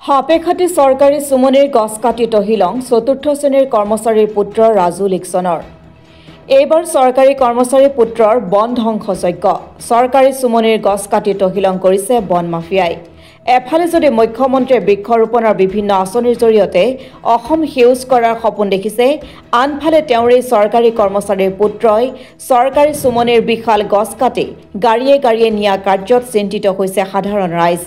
হাপেখাটি চৰকাৰী চুমনিৰ গছ কাটি তহিলং চতুৰ্থ শ্ৰেণীৰ কৰ্মচাৰীৰ পুত্ৰ ৰাজু লিকছনৰ। এইবাৰ চৰকাৰী কৰ্মচাৰীৰ পুত্ৰৰ বন ধ্বংসযজ্ঞ। চৰকাৰী চুমনিৰ গছ কাটি তহিলং কৰিছে বন মাফিয়াই। এফালে যদি মুখ্যমন্ত্ৰীয়ে বৃক্ষৰোপণৰ বিভিন্ন আঁচনিৰ জৰিয়তে অসম সেউজ কৰাৰ সপোন দেখিছে, আনফালে তেওঁৰে চৰকাৰী কৰ্মচাৰীৰ পুত্ৰই চৰকাৰী চুমনিৰ বিশাল গছ কাটি গাড়ীয়ে গাড়ীয়ে নিয়া কাৰ্যত চিন্তিত হৈছে সাধাৰণ ৰাইজ।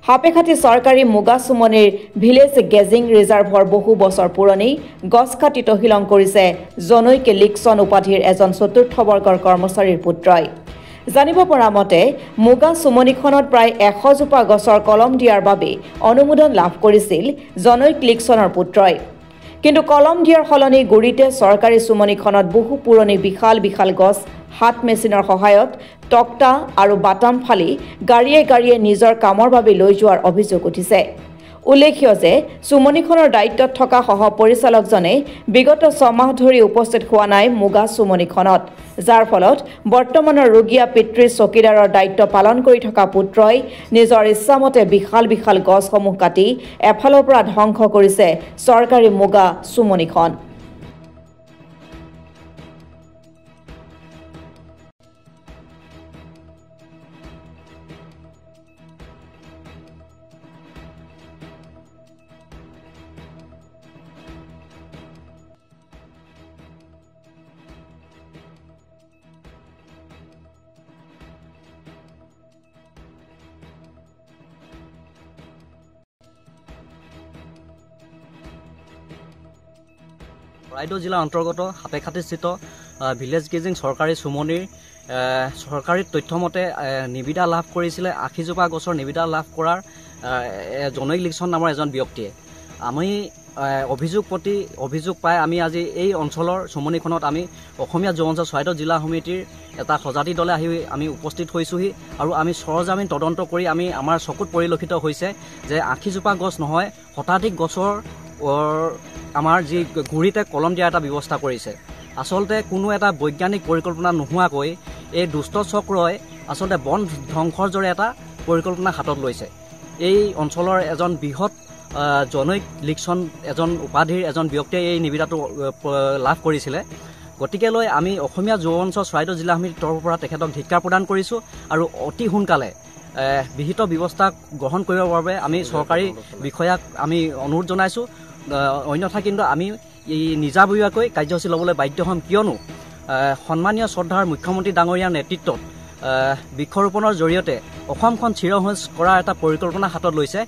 হাপেখাটি চৰকাৰী মুগা চুমনিৰ ভিলেজ গেজিং ৰিজাৰ্ভৰ বহু বছৰ পুৰণি গছ কাটি তহিলং কৰিছে জনৈক লিকছন উপাধিৰ এজন চতুৰ্থ বৰ্গৰ কৰ্মচাৰীৰ পুত্ৰই। জানিব পৰা মতে মুগা চুমনিখনত প্ৰায় 100 জোপা গছৰ কলম দিয়াৰ বাবে অনুমোদন লাভ কৰিছিল জনৈক লিকছনৰ পুত্ৰই। কিন্তু কলম দিয়াৰ সলনি গুৰিতে চৰকাৰী চুমনিখনত বহু পুৰণি বিশাল বিশাল গছ হাত মেচিনৰ সহায়ত টক্টা আৰু বাটাম ফালি গাড়ীয়ে গাড়ীয়ে নিজৰ কামৰ বাবে লৈ যোৱাৰ অভিযোগ উঠিছে। উল্লেখ্য যে চুমনিখনৰ দায়িত্বত থকা সহ পৰিচালকজনে বিগত 6 মাহ ধৰি উপস্থিত হোৱা নাই মুগা চুমনিখনত, যাৰ ফলত বৰ্তমানৰ ৰোগীয়া পিতৃৰ চকীদাৰৰ দায়িত্ব পালন কৰি থকা পুত্ৰই নিজৰ ইচ্ছামতে বিশাল বিশাল গছসমূহ কাটি এফালৰ পৰা ধ্বংস কৰিছে চৰকাৰী মুগা চুমনিখন। ৰায়গড় জিলাৰ অন্তৰ্গত হাপেখাটিস্থিত ভিলেজ গেজিং চৰকাৰী চুমনিৰ চৰকাৰী তথ্যমতে নিবিদা লাভ কৰিছিলে 80 জোপা গছৰ নিবিদা লাভ কৰাৰ জনৈক লিকছন নামৰ এজন ব্যক্তিয়ে। আমি অভিযোগ পাই আমি আজি এই অঞ্চলৰ চুমনিখনত আমি অসমীয়া যুৱ মঞ্চ চৰাইদেউ জিলা সমিতিৰ এটা সজাতি দলে আহি আমি উপস্থিত হৈছোহি আৰু আমি সৰজমিন তদন্ত কৰি আমি আমাৰ চকুত পৰিলক্ষিত হৈছে যে 80 জোপা গছ নহয়, শতাধিক গছৰ আমাৰ যি গুৰিতে কলম দিয়া এটা ব্যৱস্থা কৰিছে। আচলতে কোনো এটা বৈজ্ঞানিক পৰিকল্পনা নোহোৱাকৈ এই দুষ্ট চক্ৰই আচলতে বন ধ্বংসৰ দৰে এটা পৰিকল্পনা হাতত লৈছে। এই অঞ্চলৰ এজন বৃহৎ জনৈক লিকছন এজন উপাধিৰ এজন ব্যক্তিয়ে এই নিবিদাটো লাভ কৰিছিলে। গতিকে লৈ আমি অসমীয়া যুৱ মঞ্চ চৰাইদেউ জিলা সমিতিৰ তৰফৰ পৰা তেখেতক ধিক্কাৰ প্ৰদান কৰিছোঁ আৰু অতি সোনকালে বিহিত ব্যৱস্থা গ্ৰহণ কৰিবৰ বাবে আমি চৰকাৰী বিষয়াক আমি অনুৰোধ জনাইছোঁ। অন্যথা কিন্তু আমি নিজাববীয়াকৈ কাৰ্যসূচী ল'বলৈ বাধ্য হ'ম, কিয়নো সন্মানীয় শ্ৰদ্ধাৰ মুখ্যমন্ত্ৰী ডাঙৰীয়াৰ নেতৃত্বত বৃক্ষৰোপণৰ জৰিয়তে অসমখন চিৰসেউজ কৰাৰ এটা পৰিকল্পনা হাতত লৈছে।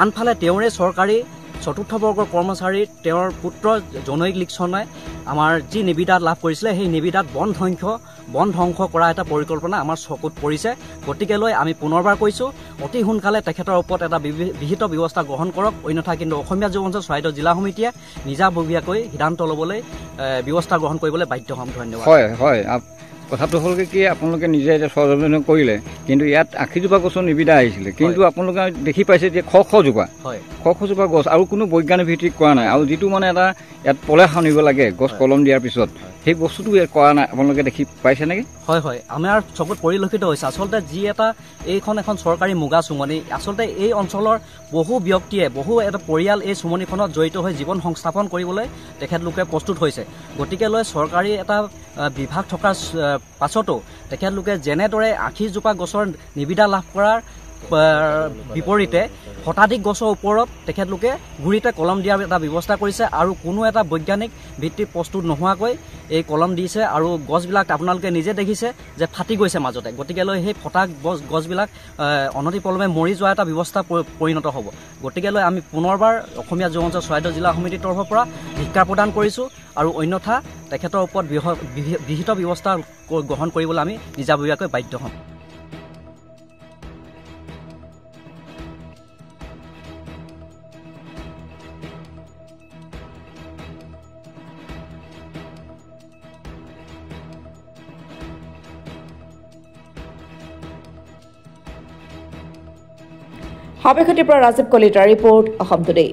আনফালে তেওঁৰে চৰকাৰী চতুৰ্থ বৰ্গৰ কৰ্মচাৰী তেওঁৰ পুত্ৰ জনৈক লিকছনে আমাৰ যি নিবিদা লাভ কৰিছিলে সেই নিবিদাত বন ধ্বংস কৰা এটা পৰিকল্পনা আমাৰ চকুত পৰিছে। গতিকে লৈ আমি পুনৰবাৰ কৈছোঁ অতি সোনকালে তেখেতৰ ওপৰত এটা বিহিত ব্যৱস্থা গ্ৰহণ কৰক, অন্যথা কিন্তু অসমীয়া যুৱ মঞ্চ চৰাইদেউ জিলা সমিতিয়ে নিজাববীয়াকৈ সিদ্ধান্ত ল'বলৈ ব্যৱস্থা গ্ৰহণ কৰিবলৈ বাধ্য হ'ম। ধন্যবাদ। হয় কথাটো হ'ল কি আপোনালোকে নিজে এতিয়া সৰজমিন কৰিলে, কিন্তু ইয়াত 80 জোপা গছৰ নিবিদা আহিছিলে, কিন্তু আপোনালোকে দেখি পাইছে যে শ জোপা গছ আৰু কোনো বৈজ্ঞানিক ভিত্তিক কৰা নাই। আৰু যিটো মানে এটা ইয়াত পলে সানিব লাগে গছ কলম দিয়াৰ পিছত, সেই বস্তুটো ইয়াত কৰা নাই। আপোনালোকে দেখি পাইছে নেকি? হয় আমাৰ চকুত পৰিলক্ষিত হৈছে। আচলতে যি এইখন এখন চৰকাৰী মুগা চুমনি, আচলতে এই অঞ্চলৰ বহু ব্যক্তিয়ে এটা পৰিয়াল এই চুমনিখনত জড়িত হৈ জীৱন সংস্থাপন কৰিবলৈ তেখেতলোকে প্ৰস্তুত হৈছে। গতিকে লৈ চৰকাৰী এটা বিভাগ থকাৰ পাছতো তেখেতলোকে যেনেদৰে 80 জোপা গছৰ নিবিদা লাভ কৰাৰ বিপৰীতে শতাধিক গছৰ ওপৰত তেখেতলোকে গুৰিতে কলম দিয়াৰ এটা ব্যৱস্থা কৰিছে আৰু কোনো এটা বৈজ্ঞানিক ভিত্তি প্ৰস্তুত নোহোৱাকৈ এই কলম দিছে আৰু গছবিলাক আপোনালোকে নিজে দেখিছে যে ফাটি গৈছে মাজতে। গতিকে লৈ সেই ফটা গছবিলাক অনতিপলমে মৰি যোৱা এটা ব্যৱস্থা পৰিণত হ'ব। গতিকে লৈ আমি পুনৰবাৰ অসমীয়া যুৱ মঞ্চ চৰাইদেউ জিলা সমিতিৰ তৰফৰ পৰা ধিক্কাৰ প্ৰদান কৰিছোঁ আৰু অন্যথা তেখেতৰ ওপৰত বিহিত ব্যৱস্থা গ্ৰহণ কৰিবলৈ আমি নিজাববীয়াকৈ বাধ্য হ'ম। হাপেখাটিৰ পৰা ৰাজীৱ কলিতাৰ ৰিপৰ্ট, অসম টুডে।